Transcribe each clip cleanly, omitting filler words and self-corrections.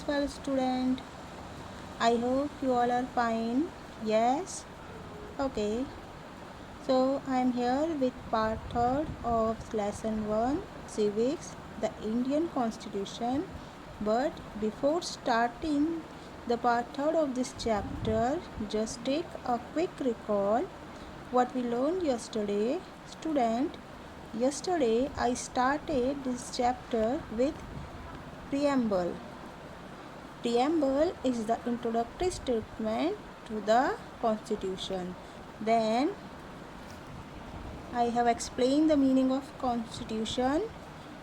well, student? I hope you all are fine. Yes? Okay. So I am here with part 3rd of lesson 1, Civics, the Indian Constitution. But before starting the part 3rd of this chapter, just take a quick recall what we learned yesterday. Student, yesterday I started this chapter with preamble. Preamble is the introductory statement to the Constitution. Then I have explained the meaning of Constitution.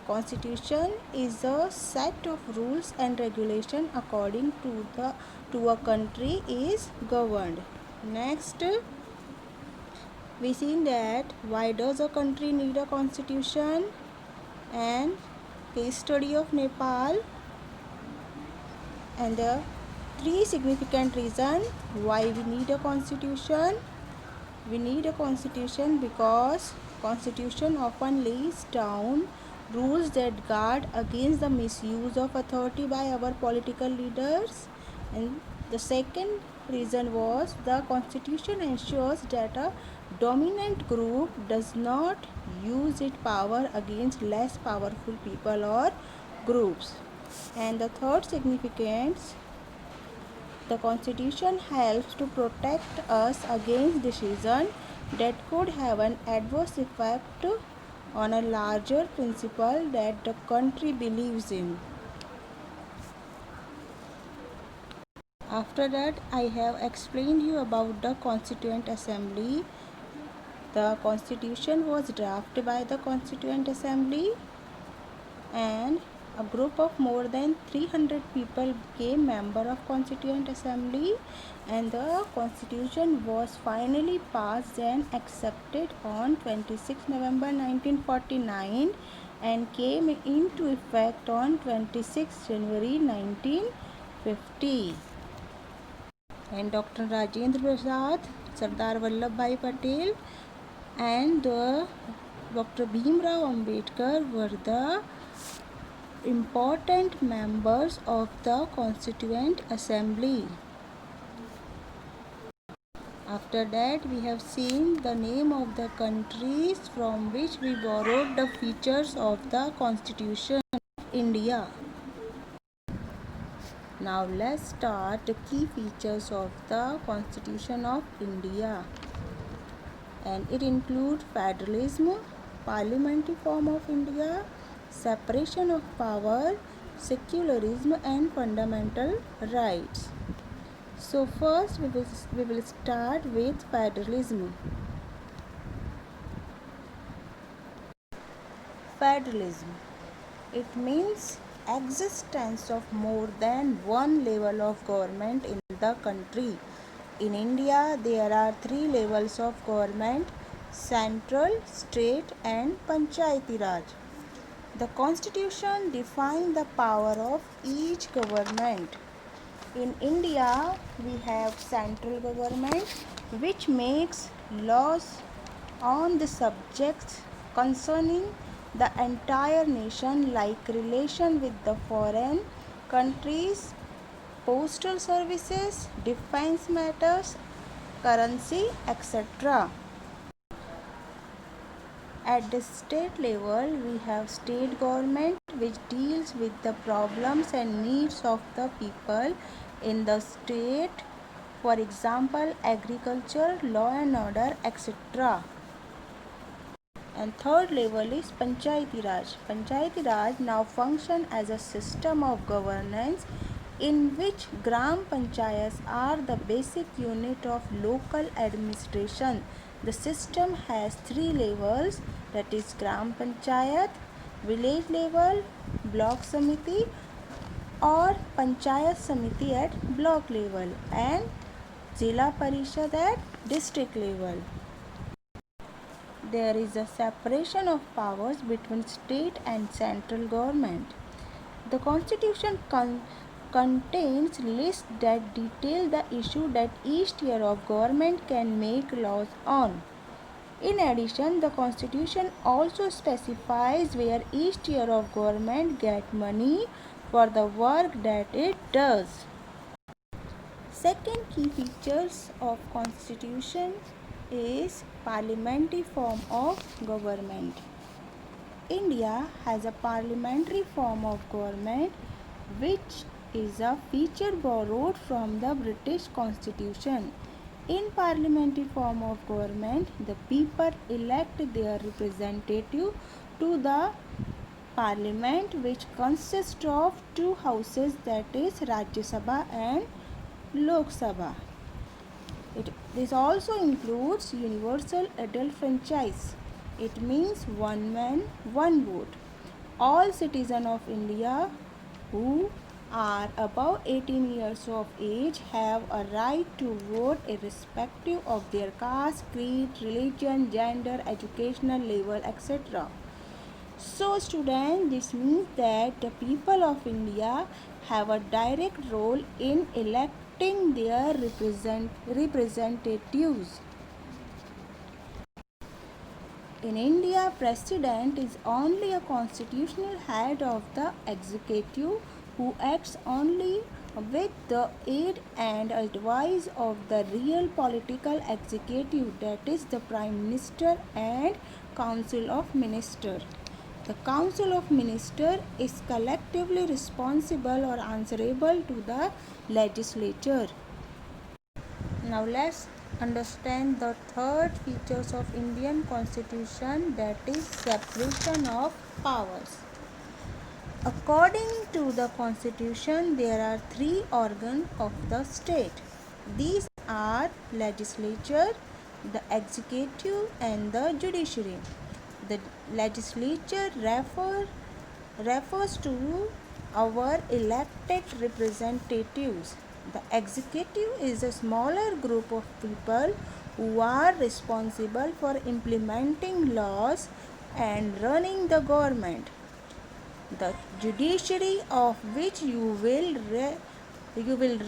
Constitution is a set of rules and regulation according to a country is governed. Next, we seen that why does a country need a constitution, and case study of Nepal, and the 3 significant reasons why we need a constitution. We need a constitution because constitution often lays down rules that guard against the misuse of authority by our political leaders. And the second reason was the constitution ensures that a dominant group does not use its power against less powerful people or groups. And the third significance, the Constitution helps to protect us against decisions that could have an adverse effect on a larger principle that the country believes in. After that, I have explained you about the Constituent Assembly. The Constitution was drafted by the Constituent Assembly, and a group of more than 300 people became member of Constituent Assembly, and the Constitution was finally passed and accepted on 26 November 1949 and came into effect on 26 January 1950. And Dr. Rajendra Prasad, Sardar Vallabhbhai Patel, and Dr. Bhimrao Ambedkar were the important members of the Constituent Assembly. After that, we have seen the name of the countries from which we borrowed the features of the Constitution of India. Now let's start the key features of the Constitution of India. And it includes federalism, parliamentary form of India, separation of power, secularism, and fundamental rights. So first we will start with federalism. Federalism, it means existence of more than one level of government in the country. In India, there are 3 levels of government: central, state, and Panchayati Raj. The Constitution defines the power of each government. In India, we have central government which makes laws on the subjects concerning the entire nation, like relation with the foreign countries, postal services, defense matters, currency, etc. At the state level, we have state government which deals with the problems and needs of the people in the state, for example, agriculture, law and order, etc. And third level is Panchayati Raj. Panchayati Raj now function as a system of governance in which Gram Panchayats are the basic unit of local administration. The system has 3 levels, that is Gram Panchayat, village level, block samiti or Panchayat samiti at block level, and Zilla Parishad at district level. There is a separation of powers between state and central government. The Constitution contains lists that detail the issue that each tier of government can make laws on. In addition, the Constitution also specifies where each tier of government get money for the work that it does. Second key features of constitution is parliamentary form of government. India has a parliamentary form of government which is a feature borrowed from the British Constitution. In parliamentary form of government, the people elect their representative to the parliament, which consists of two houses, that is Rajya Sabha and Lok Sabha. This also includes universal adult franchise. It means one man, one vote. All citizens of India who are above 18 years of age have a right to vote irrespective of their caste, creed, religion, gender, educational level, etc. So students, this means that the people of India have a direct role in electing their representatives. In India, President is only a constitutional head of the executive who acts only with the aid and advice of the real political executive, that is the Prime Minister and Council of Ministers. The Council of Ministers is collectively responsible or answerable to the legislature. Now let's understand the third features of Indian Constitution, that is separation of powers. According to the Constitution, there are three organs of the state. These are legislature, the executive and the judiciary. The legislature refers to our elected representatives. The executive is a smaller group of people who are responsible for implementing laws and running the government. The judiciary, of which you will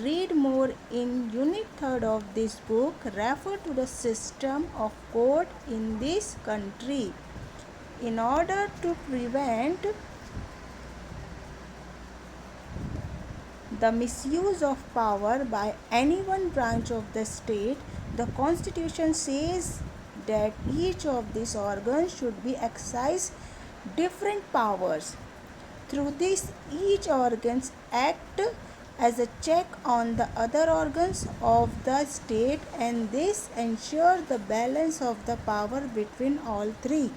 read more in Unit 3rd of this book, refer to the system of court in this country. In order to prevent the misuse of power by any one branch of the state, the Constitution says that each of these organs should be exercise different powers. Through this, each organ acts as a check on the other organs of the state, and this ensures the balance of the power between all three.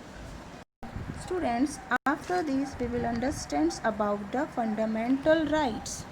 Students, after this we will understand about the fundamental rights.